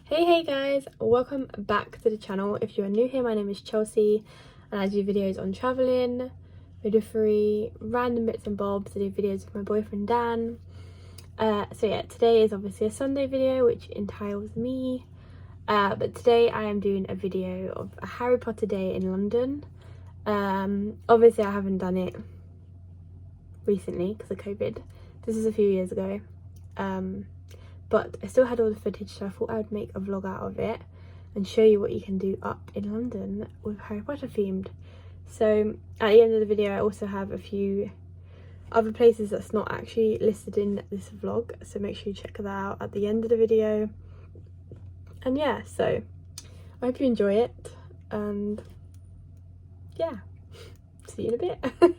Hey guys, welcome back to the channel. If you are new here, my name is Chelsea and I do videos on travelling, midwifery, random bits and bobs. I do videos with my boyfriend Dan. So yeah, today is obviously a Sunday video which entails me, but today I am doing a video of a Harry Potter day in London. Obviously I haven't done it recently because of COVID. This is a few years ago. But I still had all the footage, so I thought I would make a vlog out of it and show you what you can do up in London with Harry Potter themed. So at the end of the video I also have a few other places that's not actually listed in this vlog, so make sure you check that out at the end of the video. And yeah, so I hope you enjoy it, and yeah, see you in a bit.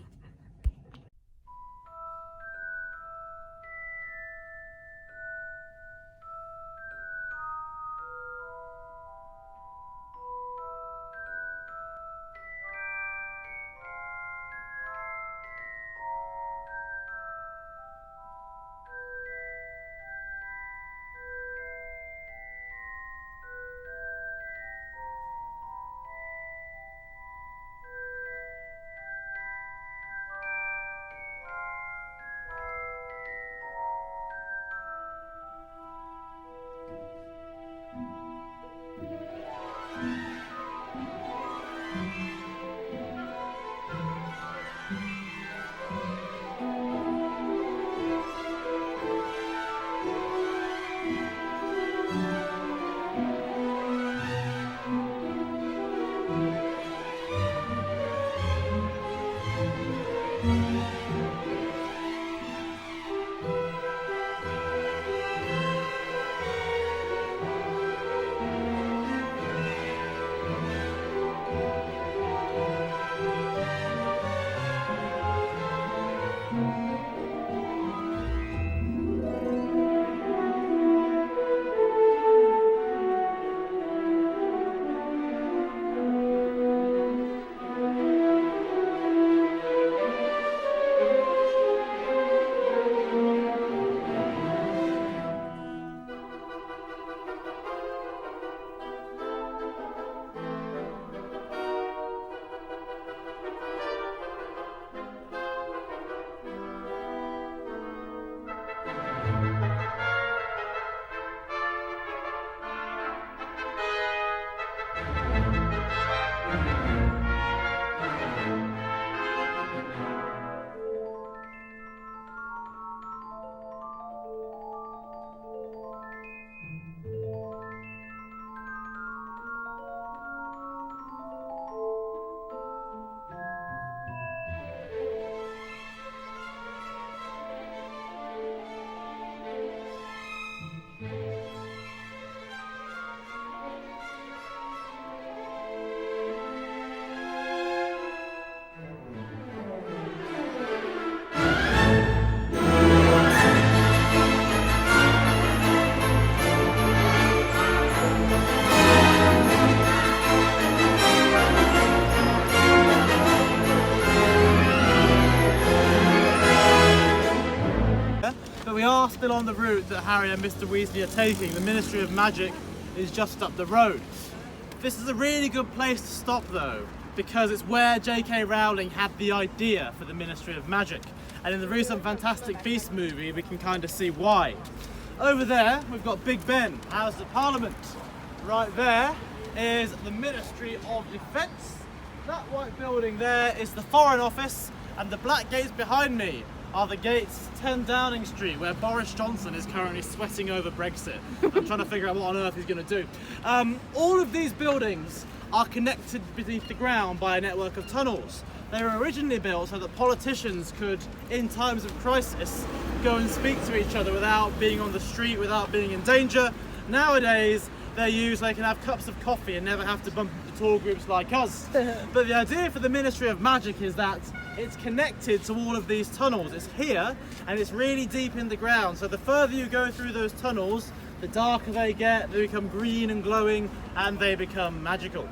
We are still on the route that Harry and Mr. Weasley are taking. The Ministry of Magic is just up the road. This is a really good place to stop though, because it's where J.K. Rowling had the idea for the Ministry of Magic. And in the recent Fantastic Beasts movie, we can kind of see why. Over there, we've got Big Ben, House of Parliament. Right there is the Ministry of Defence. That white building there is the Foreign Office, and the black gates behind me are the gates 10 Downing Street, where Boris Johnson is currently sweating over Brexit. I'm trying to figure out what on earth he's going to do. All of these buildings are connected beneath the ground by a network of tunnels. They were originally built so that politicians could, in times of crisis, go and speak to each other without being on the street, without being in danger. Nowadays, they're used so they can have cups of coffee and never have to bump into tour groups like us. But the idea for the Ministry of Magic is that it's connected to all of these tunnels. It's here and it's really deep in the ground. So the further you go through those tunnels, the darker they get, they become green and glowing, and they become magical.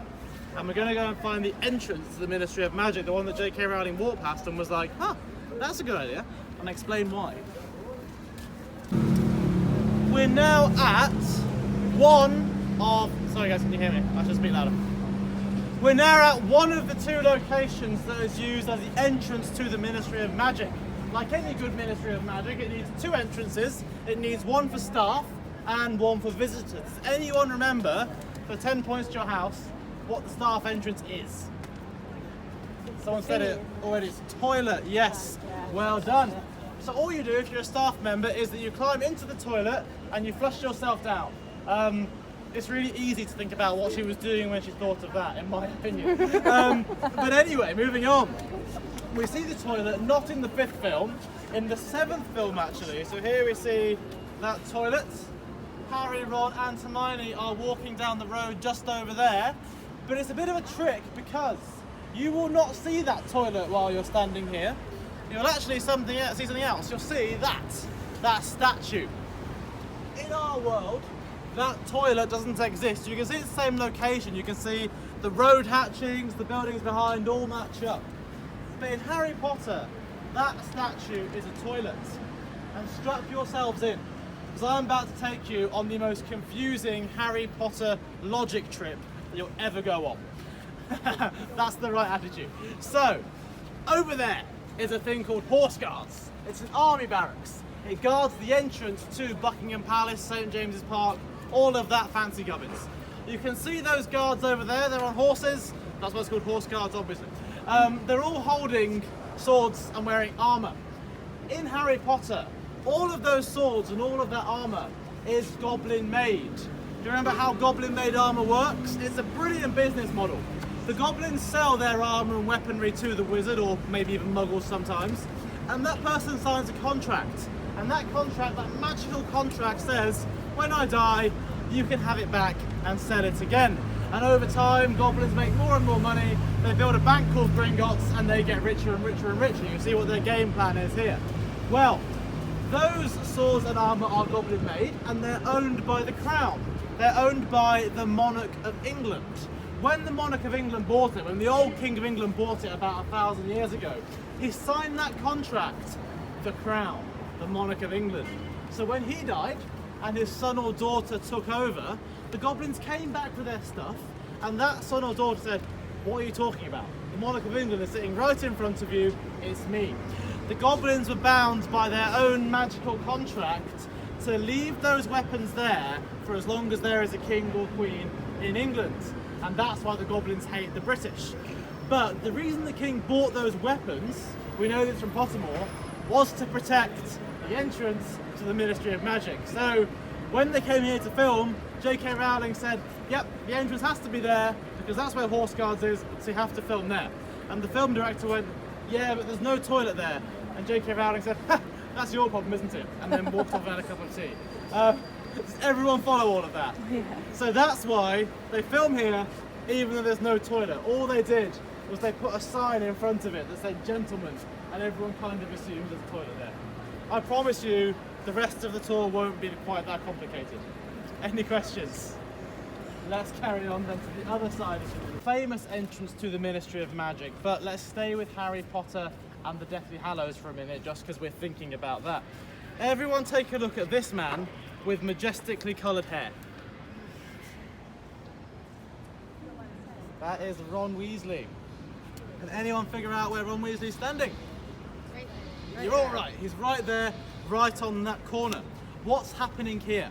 And we're going to go and find the entrance to the Ministry of Magic, the one that J.K. Rowling walked past and was like, huh, that's a good idea, and explain why. We're now at 1 of, sorry guys, can you hear me? I should speak louder. We're now at one of the two locations that is used as the entrance to the Ministry of Magic. Like any good Ministry of Magic, it needs two entrances. It needs one for staff and one for visitors. Does anyone remember, for 10 points to your house, what the staff entrance is? Someone said it already. It's toilet, yes. Well done. So all you do if you're a staff member is that you climb into the toilet and you flush yourself down. It's really easy to think about what she was doing when she thought of that, in my opinion. But anyway, moving on. We see the toilet not in the 5th film, in the 7th film actually. So here we see that toilet. Harry, Ron and Hermione are walking down the road just over there. But it's a bit of a trick because you will not see that toilet while you're standing here. You'll actually see something else. You'll see that statue. In our world, that toilet doesn't exist. You can see it's the same location. You can see the road hatchings, the buildings behind all match up. But in Harry Potter, that statue is a toilet. And strap yourselves in, because I'm about to take you on the most confusing Harry Potter logic trip that you'll ever go on. That's the right attitude. So, over there is a thing called Horse Guards. It's an army barracks. It guards the entrance to Buckingham Palace, St James's Park, all of that fancy gubbins. You can see those guards over there, they're on horses. That's why it's called Horse Guards, obviously. They're all holding swords and wearing armour. In Harry Potter, all of those swords and all of that armour is goblin made. Do you remember how goblin made armour works? It's a brilliant business model. The goblins sell their armour and weaponry to the wizard, or maybe even muggles sometimes, and that person signs a contract. And that contract, that magical contract says, when I die, you can have it back and sell it again. And over time, goblins make more and more money. They build a bank called Gringotts and they get richer and richer and richer. You can see what their game plan is here. Well, those swords and armour are goblin made and they're owned by the crown. They're owned by the monarch of England. When the monarch of England bought it, when the old king of England bought it about 1,000 years ago, he signed that contract, the crown, the monarch of England. So when he died and his son or daughter took over, the goblins came back with their stuff and that son or daughter said, what are you talking about? The monarch of England is sitting right in front of you, it's me. The goblins were bound by their own magical contract to leave those weapons there for as long as there is a king or queen in England. And that's why the goblins hate the British. But the reason the king bought those weapons, we know this from Pottermore, was to protect the entrance to the Ministry of Magic. So when they came here to film, J.K. Rowling said, yep, the entrance has to be there because that's where Horse Guards is, so you have to film there. And the film director went, yeah, but there's no toilet there. And J.K. Rowling said, ha, that's your problem, isn't it? And then walked off and had a cup of tea. Does everyone follow all of that? Yeah. So that's why they film here, even though there's no toilet. All they did was they put a sign in front of it that said gentlemen, and everyone kind of assumed there's a toilet there. I promise you, the rest of the tour won't be quite that complicated. Any questions? Let's carry on then to the other side of the famous entrance to the Ministry of Magic, but let's stay with Harry Potter and the Deathly Hallows for a minute, just because we're thinking about that. Everyone take a look at this man with majestically coloured hair. That is Ron Weasley. Can anyone figure out where Ron Weasley's standing? Right You're all right. He's right there, right on that corner. What's happening here?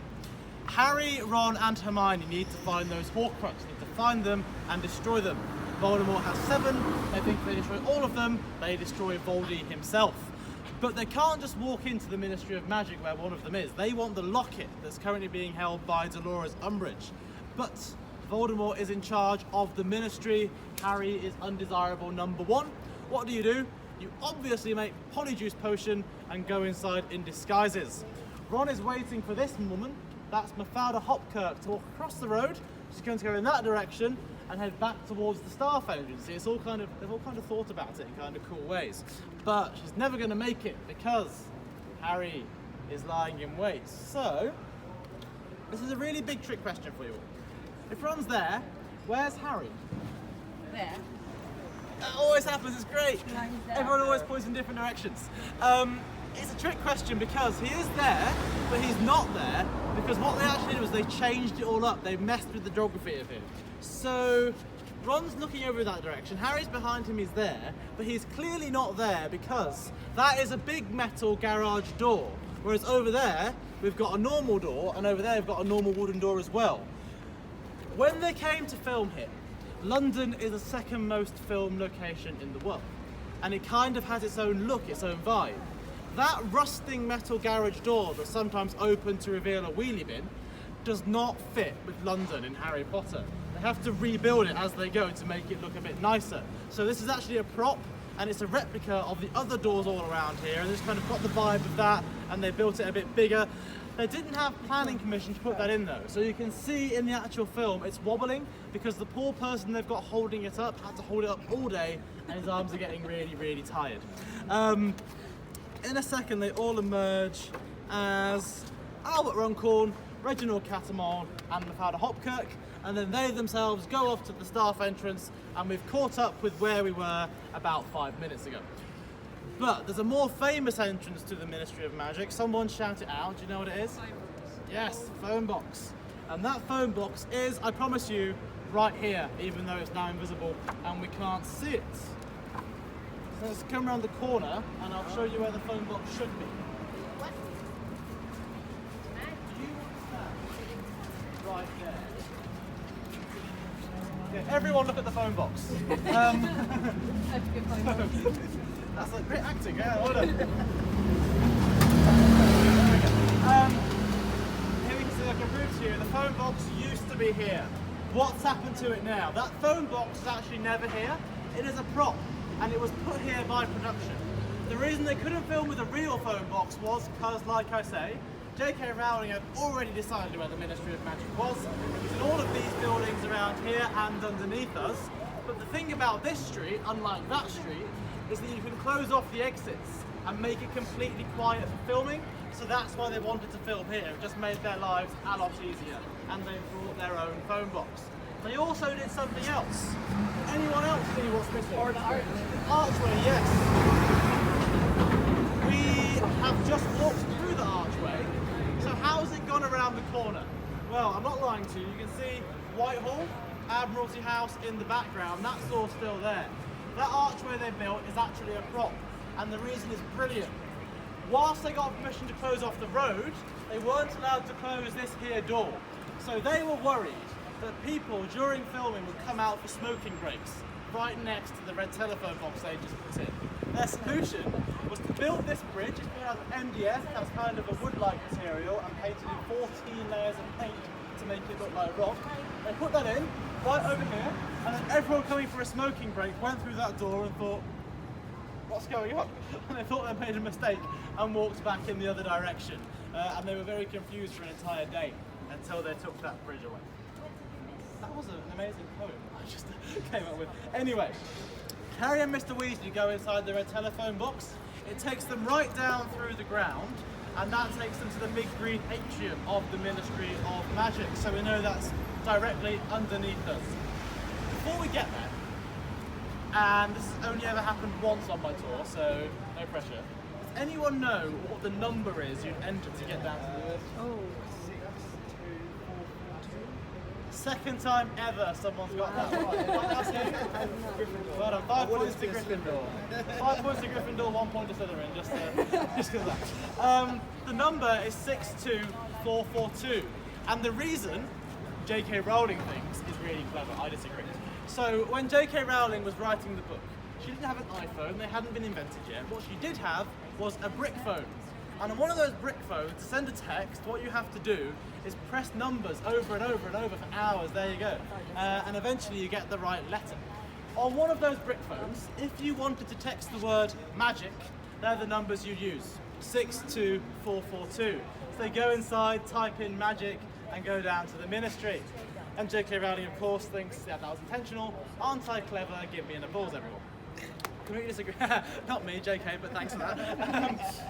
Harry, Ron and Hermione need to find those Horcruxes, need to find them and destroy them. Voldemort has 7, they think if they destroy all of them, they destroy Voldy himself. But they can't just walk into the Ministry of Magic where one of them is. They want the locket that's currently being held by Dolores Umbridge. But Voldemort is in charge of the Ministry. Harry is undesirable number 1. What do? You obviously make Polyjuice Potion and go inside in disguises. Ron is waiting for this woman, that's Mafalda Hopkirk, to walk across the road. She's going to go in that direction and head back towards the staff entrance. They've all kind of thought about it in kind of cool ways. But she's never going to make it because Harry is lying in wait. So, this is a really big trick question for you all. If Ron's there, where's Harry? There. That always happens, it's great. No, he's there. Everyone always points in different directions. it's a trick question because he is there, but he's not there, because what they actually did was they changed it all up. They messed with the geography of him. So Ron's looking over that direction, Harry's behind him, he's there, but he's clearly not there because that is a big metal garage door, whereas over there we've got a normal door, and over there we've got a normal wooden door as well. When they came to film here, London is the second most filmed location in the world, and it kind of has its own look, its own vibe. That rusting metal garage door that's sometimes open to reveal a wheelie bin does not fit with London in Harry Potter. They have to rebuild it as they go to make it look a bit nicer. So this is actually a prop, and it's a replica of the other doors all around here, and it's kind of got the vibe of that, and they built it a bit bigger. They didn't have planning permission to put that in though, so you can see in the actual film it's wobbling because the poor person they've got holding it up had to hold it up all day, and his arms are getting really, really tired. In a second they all emerge as Albert Runcorn, Reginald Catamon and Mafalda Hopkirk, and then they themselves go off to the staff entrance, and we've caught up with where we were about 5 minutes ago. But there's a more famous entrance to the Ministry of Magic. Someone shout it out. Do you know what it is? Yes, phone box. And that phone box is, I promise you, right here, even though it's now invisible and we can't see it. So let's come around the corner and I'll show you where the phone box should be. What? Do you want that? Right there. Okay, everyone look at the phone box. That's a good point. That's like great acting, yeah, well done. Here we can see, I can prove to you, the phone box used to be here. What's happened to it now? That phone box is actually never here. It is a prop, and it was put here by production. The reason they couldn't film with a real phone box was because, like I say, J.K. Rowling had already decided where the Ministry of Magic was. It was in all of these buildings around here and underneath us. But the thing about this street, unlike that street, is that you can close off the exits and make it completely quiet for filming. So that's why they wanted to film here. It just made their lives a lot easier. And they brought their own phone box. They also did something else. Anyone else see what's missing? Archway, yes. We have just walked through the archway. So how's it gone around the corner? Well, I'm not lying to you. You can see Whitehall, Admiralty House in the background. That's all still there. That archway they built is actually a prop, and the reason is brilliant. Whilst they got permission to close off the road, they weren't allowed to close this here door. So they were worried that people during filming would come out for smoking breaks right next to the red telephone box they just put in. Their solution was to build this bridge. It's made out of MDF, that's kind of a wood-like material, and painted in 14 layers of paint to make it look like rock. They put that in right over here, and then everyone coming for a smoking break went through that door and thought, what's going on? And they thought they made a mistake and walked back in the other direction. And they were very confused for an entire day until they took that bridge away. That was an amazing poem I just came up with. Anyway, Harry and Mr. Weasley go inside the red telephone box. It takes them right down through the ground, and that takes them to the big green atrium of the Ministry of Magic. So we know that's directly underneath us. Before we get there, and this has only ever happened once on my tour, so no pressure. Does anyone know what the number is you'd enter to get down to the earth? Oh. Second time ever someone's got that right. Well done. 5 points to Gryffindor. 5 points to Gryffindor, 1 point to Slytherin, just because of that. The number is 62442. And the reason J.K. Rowling thinks is really clever, I disagree. So when J.K. Rowling was writing the book, she didn't have an iPhone, they hadn't been invented yet. What she did have was a brick phone. And on one of those brick phones, to send a text, what you have to do is press numbers over and over and over for hours, there you go. And eventually you get the right letter. On one of those brick phones, if you wanted to text the word magic, they're the numbers you'd use, 62442. So they go inside, type in magic, and go down to the ministry. And J.K. Rowling, of course, thinks that was intentional. Aren't I clever? Give me an applause, everyone. Completely disagree. Not me, J.K., but thanks for that.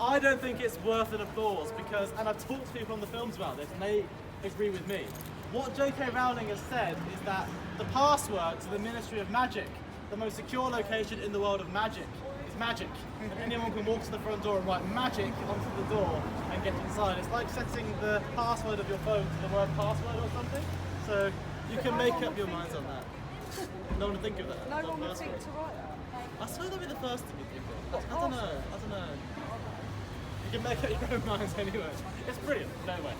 I don't think it's worth an applause because, and I've talked to people on the films about this, and they agree with me. What J.K. Rowling has said is that the password to the Ministry of Magic, the most secure location in the world of magic, is magic. And anyone can walk to the front door and write magic onto the door and get inside. It's like setting the password of your phone to the word password or something. So you can make up your minds on that. No one would think of that. No one would think to write that. I swear that'd be the first thing you think of. I don't know. You can make up your own minds anyway. It's brilliant, anyway.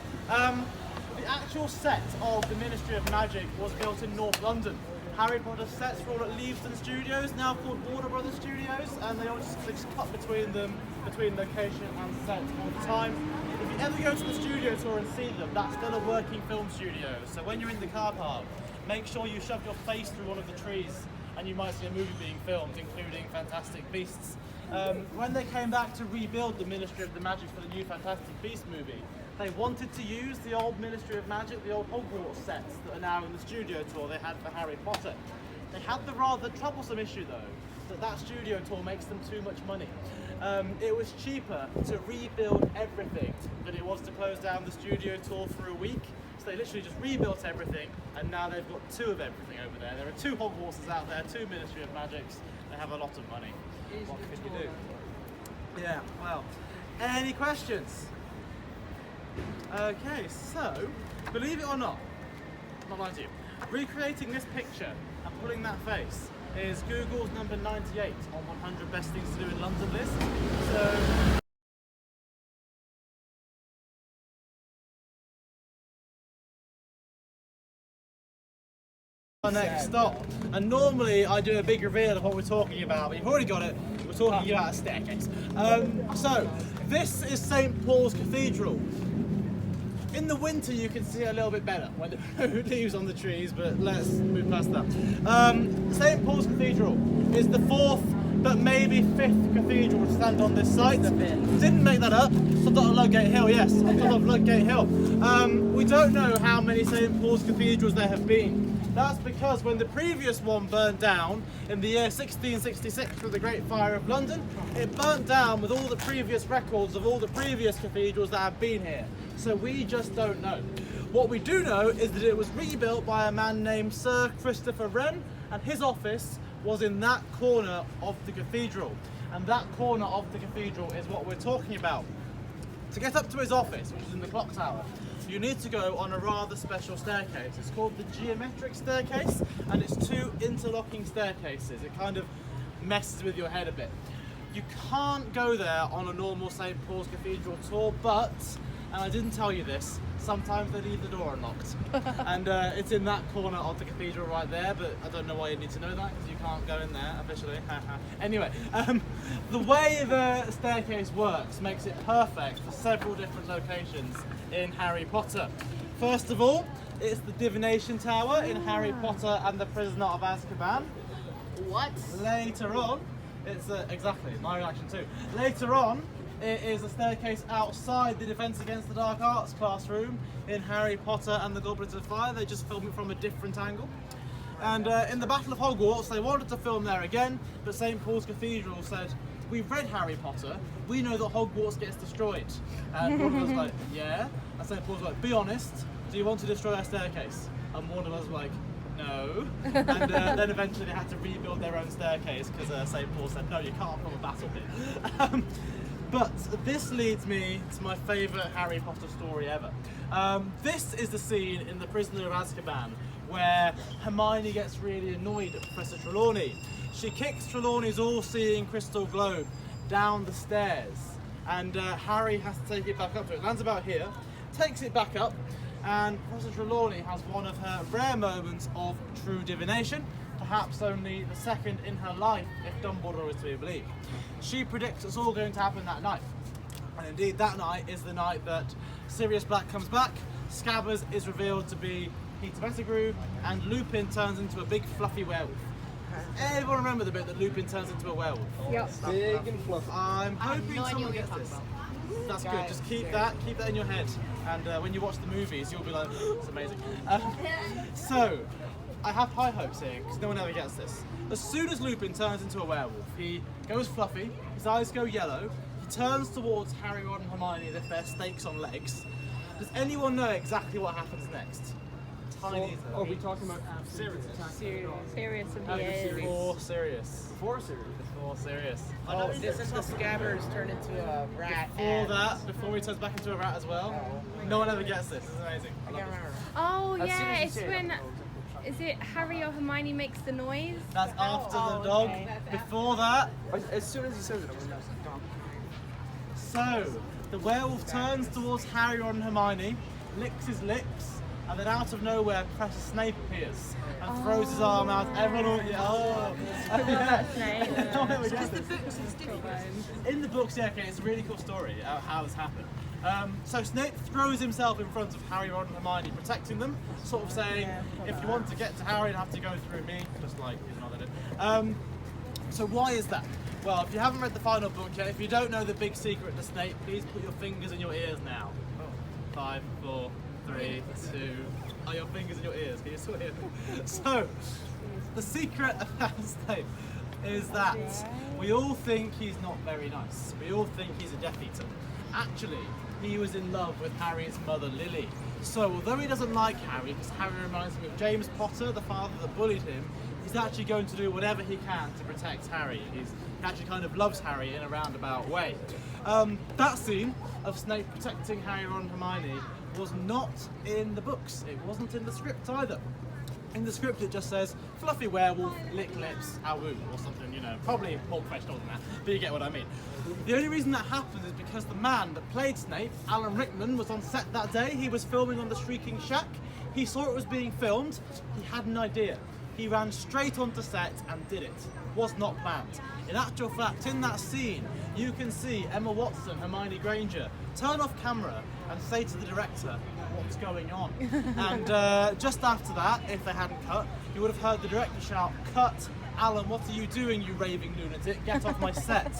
The actual set of the Ministry of Magic was built in North London. Harry Potter sets were all at Leavesden Studios, now called Warner Brothers Studios, and they just cut between them, between location and set all the time. If you ever go to the studio tour and see them, that's still a working film studio. So when you're in the car park, make sure you shove your face through one of the trees and you might see a movie being filmed, including Fantastic Beasts. When they came back to rebuild the Ministry of the Magic for the new Fantastic Beasts movie, they wanted to use the old Ministry of Magic, the old Hogwarts sets that are now in the studio tour they had for Harry Potter. They had the rather troublesome issue though, that studio tour makes them too much money. It was cheaper to rebuild everything than it was to close down the studio tour for a week. So they literally just rebuilt everything, and now they've got 2 of everything over there. There are 2 Hogwartses out there, 2 Ministry of Magics. They have a lot of money. What can you do? Yeah, well, any questions? Okay, so, believe it or not lying to you, recreating this picture and putting that face is Google's number 98 on 100 best things to do in London list. So, our next stop, and normally I do a big reveal of what we're talking about, but you've already got it. We're talking about a staircase. So this is St. Paul's Cathedral. In the winter you can see it a little bit better when there are leaves on the trees, but let's move past that. St. Paul's Cathedral is the 4th but maybe 5th cathedral to stand on this site. Didn't make that up. It's on top of Ludgate Hill, yes, on top of Ludgate Hill. We don't know how many St. Paul's cathedrals there have been. That's because when the previous one burnt down in the year 1666 with the Great Fire of London, it burnt down with all the previous records of all the previous cathedrals that have been here. So we just don't know. What we do know is that it was rebuilt by a man named Sir Christopher Wren, and his office was in that corner of the cathedral. And that corner of the cathedral is what we're talking about. To get up to his office, which is in the clock tower, you need to go on a rather special staircase. It's called the geometric staircase, and it's 2 interlocking staircases. It kind of messes with your head a bit. You can't go there on a normal St. Paul's Cathedral tour, but, and I didn't tell you this, sometimes they leave the door unlocked. And it's in that corner of the cathedral right there, but I don't know why you need to know that, because you can't go in there officially. Anyway, the way the staircase works makes it perfect for several different locations in Harry Potter. First of all, it's the divination tower in Harry Potter and the Prisoner of Azkaban. What? Later on, it's exactly my reaction too. Later on, it is a staircase outside the Defence Against the Dark Arts classroom in Harry Potter and the Goblet of Fire. They just filmed it from a different angle. And in the Battle of Hogwarts, they wanted to film there again, but St. Paul's Cathedral said, "We've read Harry Potter, we know that Hogwarts gets destroyed." And Warner was like, "Yeah?" And St. Paul's like, "Be honest, do you want to destroy our staircase?" And Warner was like, "No." And then eventually they had to rebuild their own staircase because St. Paul said, "No, you can't film a battle here." But this leads me to my favourite Harry Potter story ever. This is the scene in The Prisoner of Azkaban where Hermione gets really annoyed at Professor Trelawney. She kicks Trelawney's all-seeing crystal globe down the stairs, and Harry has to take it back up to it. Lands about here, takes it back up, and Professor Trelawney has one of her rare moments of true divination, perhaps only the second in her life if Dumbledore is to be believed. She predicts it's all going to happen that night. And indeed that night is the night that Sirius Black comes back, Scabbers is revealed to be Peter Pettigrew, and Lupin turns into a big fluffy werewolf. Everyone remember the bit that Lupin turns into a werewolf? Yep. Big and fluffy. I'm hoping no idea someone what you're gets talking this. about. That's good, just keep that in your head. And when you watch the movies, you'll be like, it's amazing. So, I have high hopes here, because no one ever gets this. As soon as Lupin turns into a werewolf, he goes fluffy, his eyes go yellow, he turns towards Harry, Ron and Hermione as if they're snakes on legs. Does anyone know exactly what happens next? Tiny. Are we talking about serious? Serious of the years. Before serious. Before serious? Before serious. Oh, doesn't the scabbers turn into a rat? Before that, before he turns back into a rat as well. No one ever gets this. This is amazing. I can't remember. Oh As soon yeah, as you it's say when. it, Is it Harry or Hermione makes the noise? That's after the Oh, dog. okay. Before that, as soon as he says it, I'm gonna so the werewolf turns towards Harry, Ron, and Hermione, licks his lips, and then out of nowhere, Professor Snape appears and throws his arm out. Everyone will, Snape. In the books, yeah, okay, it's a really cool story how this happened. So Snape throws himself in front of Harry, Ron, and Hermione, protecting them, sort of saying, if you want to get to Harry, you have to go through me, just like his mother did. So why is that? Well, if you haven't read the final book yet, if you don't know the big secret to Snape, please put your fingers in your ears now. 5, 4, 3, 2. Are your fingers in your ears? Can you still hear them? So, the secret about Snape is that we all think he's not very nice. We all think he's a Death Eater. Actually, he was in love with Harry's mother, Lily. So, although he doesn't like Harry, because Harry reminds him of James Potter, the father that bullied him, he's actually going to do whatever he can to protect Harry. He actually kind of loves Harry in a roundabout way. That scene of Snape protecting Harry, Ron, and Hermione was not in the books. It wasn't in the script either. In the script it just says, fluffy werewolf, lick lips, awoo, or something, you know, probably more professional than that, but you get what I mean. The only reason that happened is because the man that played Snape, Alan Rickman, was on set that day. He was filming on the Shrieking Shack. He saw it was being filmed. He had an idea. He ran straight onto set and did it. Was not planned. In actual fact, in that scene, you can see Emma Watson, Hermione Granger, turn off camera and say to the director, what's going on? And just after that, if they hadn't cut, you would have heard the director shout, cut! Alan, what are you doing, you raving lunatic? Get off my set.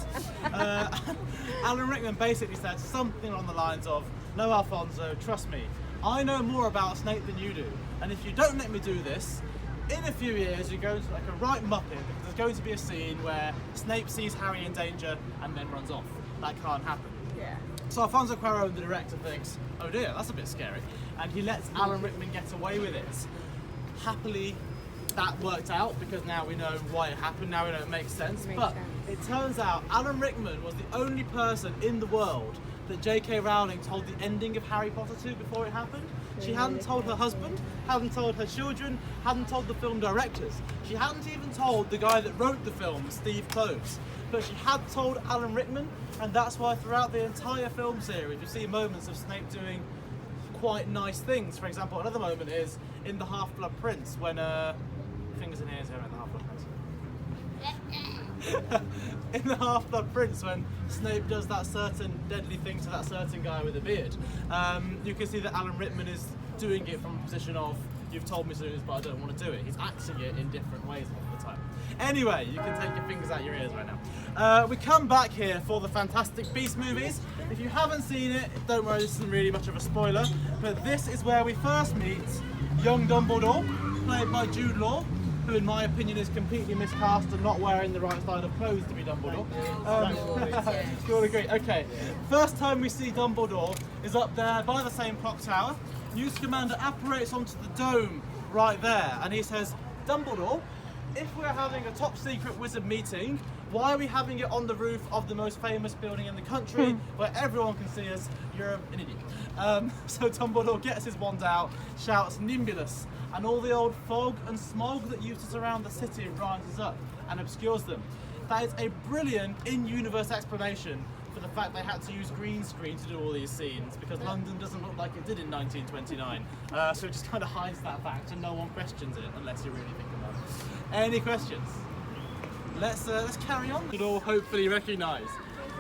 Alan Rickman basically said something along the lines of, no, Alfonso, trust me, I know more about Snape than you do, and if you don't let me do this, in a few years you're going to like a right muppet, because there's going to be a scene where Snape sees Harry in danger and then runs off. That can't happen. Yeah. So Alfonso Cuarón, the director, thinks, oh dear, that's a bit scary, and he lets Alan Rickman get away with it. Happily, that worked out because now we know why it happened, now we know it makes sense. But it turns out Alan Rickman was the only person in the world that J.K. Rowling told the ending of Harry Potter to before it happened. She hadn't told her husband, hadn't told her children, hadn't told the film directors. She hadn't even told the guy that wrote the film, Steve Kloves. But she had told Alan Rickman, and that's why throughout the entire film series you see moments of Snape doing quite nice things. For example, another moment is in The Half-Blood Prince when fingers in ears here at The Half-Blood Prince. In The Half-Blood Prince, when Snape does that certain deadly thing to that certain guy with a beard, you can see that Alan Rickman is doing it from a position of, you've told me to do this but I don't want to do it. He's acting it in different ways all the time. Anyway, you can take your fingers out your ears right now. We come back here for the Fantastic Beasts movies. If you haven't seen it, don't worry, this isn't really much of a spoiler, but this is where we first meet young Dumbledore, played by Jude Law, who in my opinion is completely miscast and not wearing the right style of clothes to be Dumbledore. You all agree? Okay. First time we see Dumbledore is up there by the same clock tower. News Commander apparates onto the dome right there and he says, Dumbledore, if we're having a top secret wizard meeting, why are we having it on the roof of the most famous building in the country where everyone can see us? You're an idiot. So Dumbledore gets his wand out, shouts Nimbulus, and all the old fog and smog that used to surround the city rises up and obscures them. That is a brilliant in-universe explanation for the fact they had to use green screen to do all these scenes, because London doesn't look like it did in 1929. So it just kind of hides that fact and no one questions it unless you really think about it. Any questions? Let's carry on. You'll all hopefully recognise.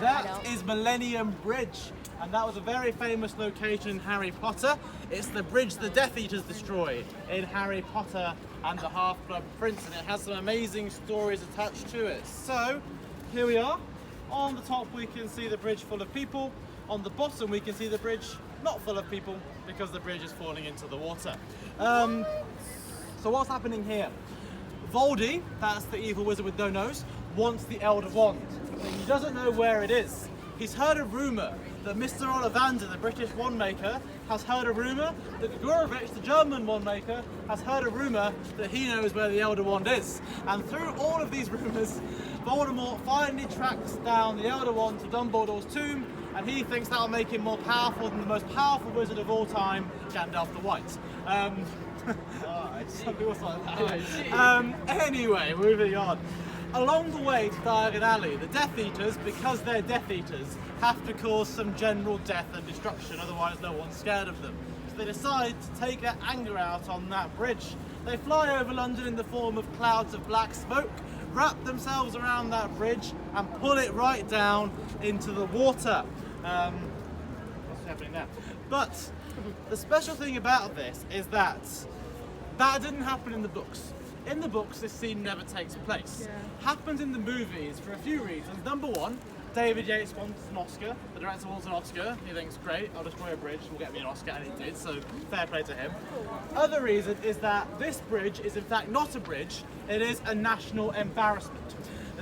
That is Millennium Bridge, and that was a very famous location in Harry Potter. It's the bridge the Death Eaters destroyed in Harry Potter and the Half-Blood Prince, and it has some amazing stories attached to it. So, here we are. On the top we can see the bridge full of people. On the bottom we can see the bridge not full of people because the bridge is falling into the water. So what's happening here? Voldy, that's the evil wizard with no nose, wants the Elder Wand. He doesn't know where it is. He's heard a rumour that Mr. Ollivander, the British wand maker, has heard a rumour that Gregorowicz, the German wand maker, has heard a rumour that he knows where the Elder Wand is. And through all of these rumours, Voldemort finally tracks down the Elder Wand to Dumbledore's tomb, and he thinks that'll make him more powerful than the most powerful wizard of all time, Gandalf the White. Something else like that. Anyway, moving on. Along the way to Diagon Alley, the Death Eaters, because they're Death Eaters, have to cause some general death and destruction, otherwise no one's scared of them. So they decide to take their anger out on that bridge. They fly over London in the form of clouds of black smoke, wrap themselves around that bridge and pull it right down into the water. What's happening now? But the special thing about this is that didn't happen in the books. In the books, this scene never takes place. Happens in the movies for a few reasons. Number one, David Yates wants an Oscar. The director wants an Oscar. He thinks, great, I'll destroy a bridge, will get me an Oscar, and he did, so fair play to him. Other reason is that this bridge is in fact not a bridge, it is a national embarrassment.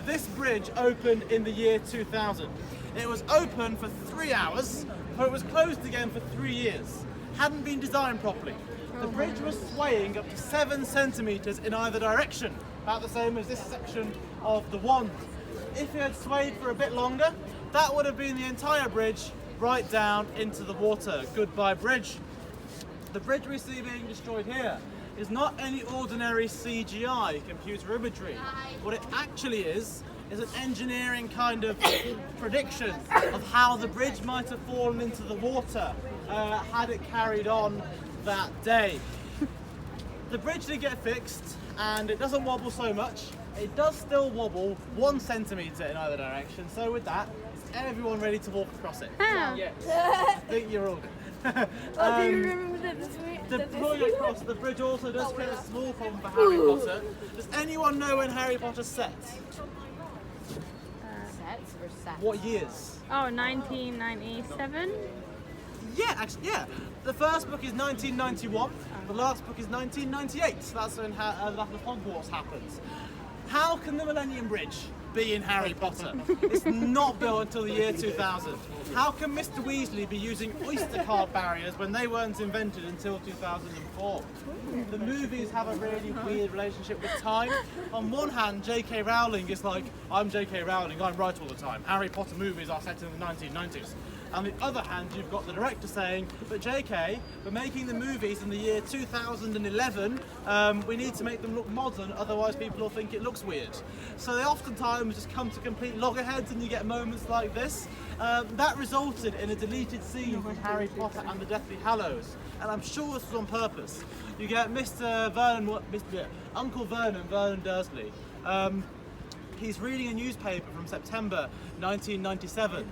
This bridge opened in the year 2000. It was open for 3 hours, but it was closed again for 3 years. Hadn't been designed properly. The bridge was swaying up to 7 centimetres in either direction, about the same as this section of the wand. If it had swayed for a bit longer, that would have been the entire bridge right down into the water. Goodbye bridge. The bridge we see being destroyed here is not any ordinary CGI, computer imagery. What it actually is an engineering kind of prediction of how the bridge might have fallen into the water had it carried on that day. The bridge did get fixed and it doesn't wobble so much. It does still wobble 1 centimetre in either direction, so with that, is everyone ready to walk across it? Yeah. I think you're all good. Do you remember Deploying across the bridge also does create a small problem for Harry Potter. Does anyone know when Harry Potter's set? Sets or sets? What years? Oh, 1997? Yeah, actually, yeah. The first book is 1991, the last book is 1998, so that's when the Hogwarts happens. How can the Millennium Bridge be in Harry Potter? It's not built until the year 2000. How can Mr. Weasley be using Oyster card barriers when they weren't invented until 2004? The movies have a really weird relationship with time. On one hand, J.K. Rowling is like, I'm J.K. Rowling, I'm right all the time. Harry Potter movies are set in the 1990s. On the other hand, you've got the director saying, but JK, we're making the movies in the year 2011, we need to make them look modern, otherwise people will think it looks weird. So they oftentimes just come to complete loggerheads and you get moments like this. That resulted in a deleted scene from Harry Potter and the Deathly Hallows, and I'm sure this was on purpose. You get Uncle Vernon Dursley. He's reading a newspaper from September 1997.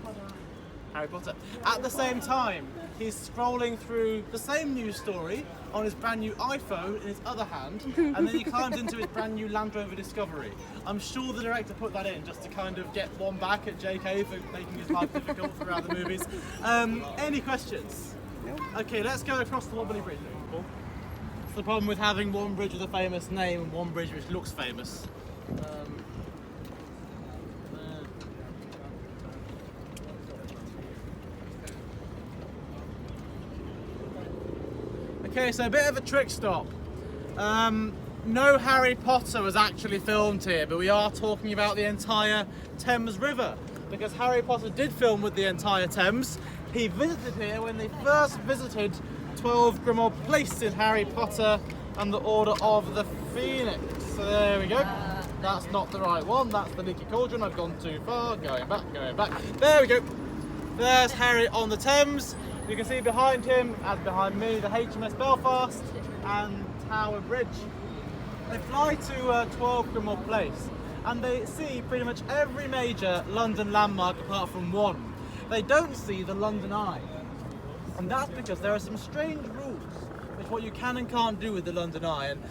Harry Potter. At the same time, he's scrolling through the same news story on his brand new iPhone in his other hand, and then he climbs into his brand new Land Rover Discovery. I'm sure the director put that in just to kind of get one back at JK for making his life difficult throughout the movies. Any questions? Okay, let's go across the Wobbly Bridge. It's the problem with having one bridge with a famous name and one bridge which looks famous. Okay, so a bit of a trick stop. No Harry Potter was actually filmed here, but we are talking about the entire Thames River, because Harry Potter did film with the entire Thames. He visited here when they first visited 12 Grimmauld Place in Harry Potter and the Order of the Phoenix. So there we go. That's not the right one, that's the Leaky Cauldron. I've gone too far, going back. There we go. There's Harry on the Thames. You can see behind him, as behind me, the HMS Belfast and Tower Bridge. They fly to 12 Grimmauld Place and they see pretty much every major London landmark apart from one. They don't see the London Eye. And that's because there are some strange rules with what you can and can't do with the London Eye. And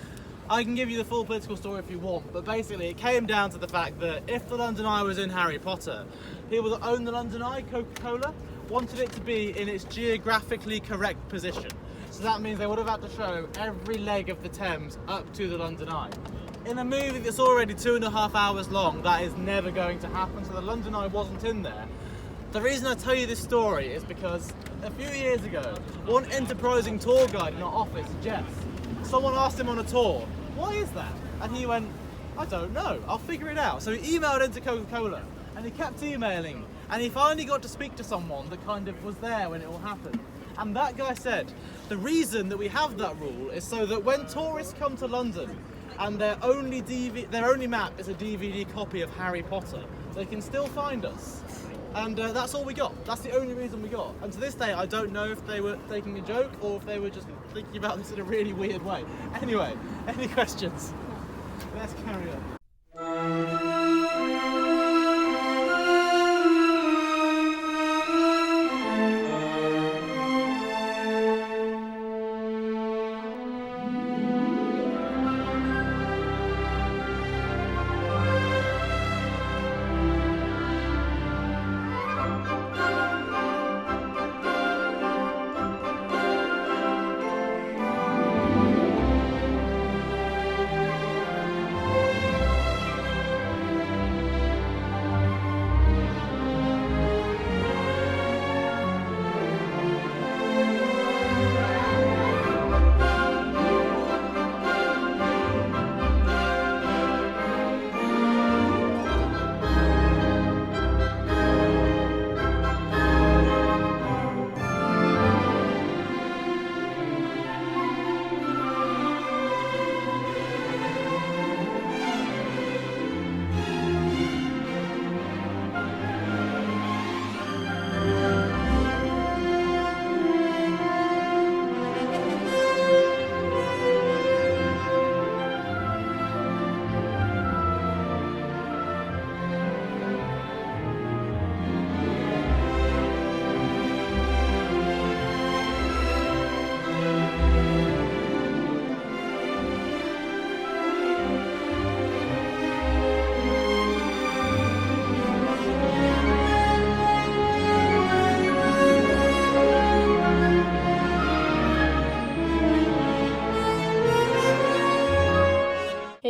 I can give you the full political story if you want, but basically it came down to the fact that if the London Eye was in Harry Potter, people that own the London Eye, Coca-Cola, wanted it to be in its geographically correct position. So that means they would have had to show every leg of the Thames up to the London Eye. In a movie that's already 2.5 hours long, that is never going to happen, so the London Eye wasn't in there. The reason I tell you this story is because a few years ago, one enterprising tour guide in our office, Jess, someone asked him on a tour, "Why is that?" And he went, "I don't know, I'll figure it out." So he emailed into Coca-Cola, and he kept emailing, and he finally got to speak to someone that kind of was there when it all happened. And that guy said, the reason that we have that rule is so that when tourists come to London and their only map is a DVD copy of Harry Potter, they can still find us. And that's all we got. That's the only reason we got. And to this day, I don't know if they were taking a joke or if they were just thinking about this in a really weird way. Anyway, any questions? Let's carry on.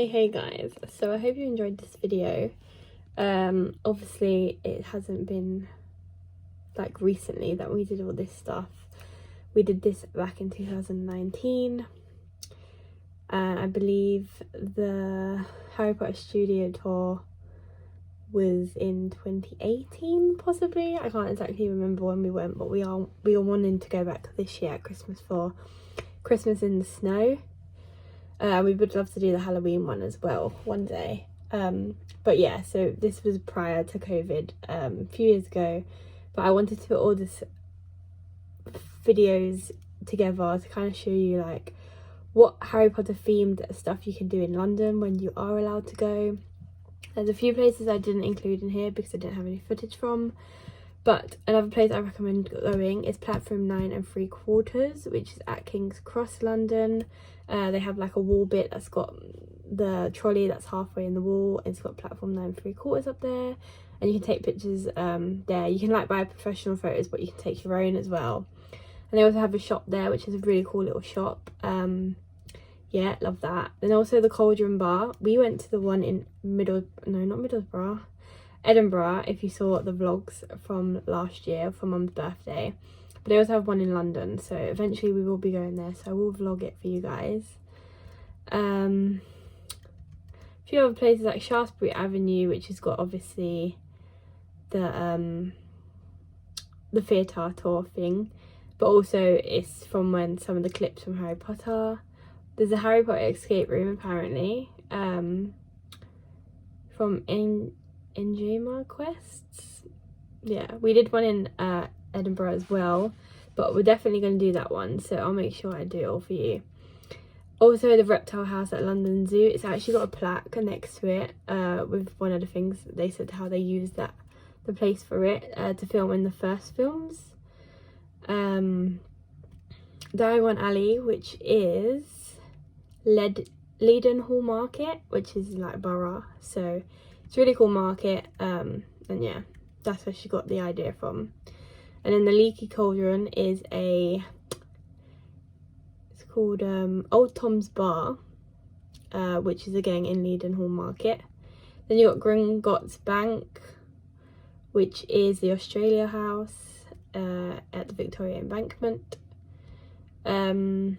Hey guys, so I hope you enjoyed this video. Obviously it hasn't been like recently that we did all this stuff. We did this back in 2019, and I believe the Harry Potter studio tour was in 2018 possibly. I can't exactly remember when we went, but we are wanting to go back this year at Christmas for Christmas in the Snow. We would love to do the Halloween one as well one day. But yeah, so this was prior to COVID, a few years ago, but I wanted to put all this videos together to kind of show you like what Harry Potter themed stuff you can do in London when you are allowed to go. There's a few places I didn't include in here because I didn't have any footage from, but another place I recommend going is Platform 9 3/4, which is at King's Cross, London. They have like a wall bit that's got the trolley that's halfway in the wall. It's got Platform 9 3/4 up there, and you can take pictures there. You can like buy professional photos, but you can take your own as well. And they also have a shop there, which is a really cool little shop. Yeah, love that. Then also the Cauldron Bar. We went to the one in Edinburgh, if you saw the vlogs from last year for Mum's birthday. But they also have one in London, so eventually we will be going there, so I will vlog it for you guys. A few other places like Shaftesbury Avenue, which has got obviously the theatre tour thing, but also it's from when some of the clips from Harry Potter. There's a Harry Potter escape room apparently, from Enjema Quests. Yeah, we did one in Edinburgh as well, but we're definitely going to do that one, so I'll make sure I do it all for you. Also the Reptile House at London Zoo, it's actually got a plaque next to it with one of the things that they said how they used the place for it to film in the first films. Diagon Alley, which is Leadenhall Market, which is like borough, so it's a really cool market. And yeah, that's where she got the idea from. And then the Leaky Cauldron is it's called Old Tom's Bar, which is again in Leadenhall Market. Then you got Gringotts Bank, which is the Australia House at the Victoria Embankment. You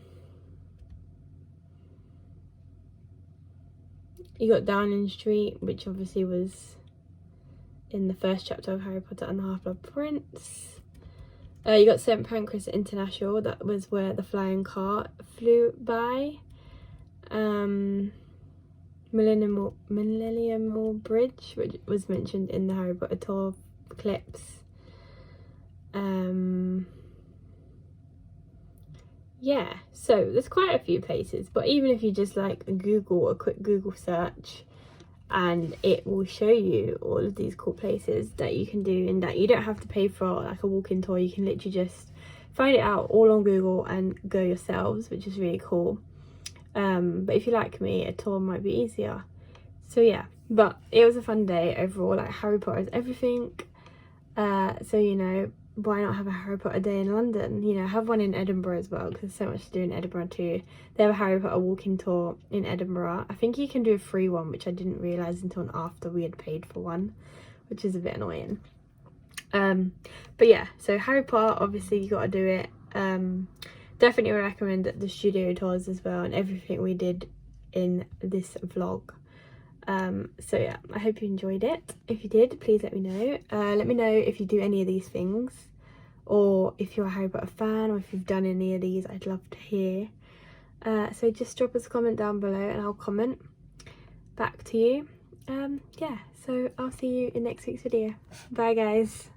got Downing Street, which obviously was in the first chapter of Harry Potter and the Half-Blood Prince. You got St Pancras International, that was where the flying car flew by. Millennium Bridge, which was mentioned in the Harry Potter tour clips. Yeah, so there's quite a few places, but even if you just like Google, a quick Google search, and it will show you all of these cool places that you can do, and that you don't have to pay for like a walk-in tour. You can literally just find it out all on Google and go yourselves, which is really cool. But if you like me, a tour might be easier. So yeah, but it was a fun day overall. Like, Harry Potter is everything. So, you know, why not have a Harry Potter day in London? You know, have one in Edinburgh as well, because there's so much to do in Edinburgh too. They have a Harry Potter walking tour in Edinburgh. I think you can do a free one, which I didn't realise until after we had paid for one, which is a bit annoying. But yeah, so Harry Potter, obviously you got to do it. Definitely recommend the studio tours as well, and everything we did in this vlog. So yeah, I hope you enjoyed it. If you did, please let me know. Let me know if you do any of these things, or if you're a Harry Potter fan, or if you've done any of these. I'd love to hear. So just drop us a comment down below and I'll comment back to you. Yeah, so I'll see you in next week's video. Bye guys.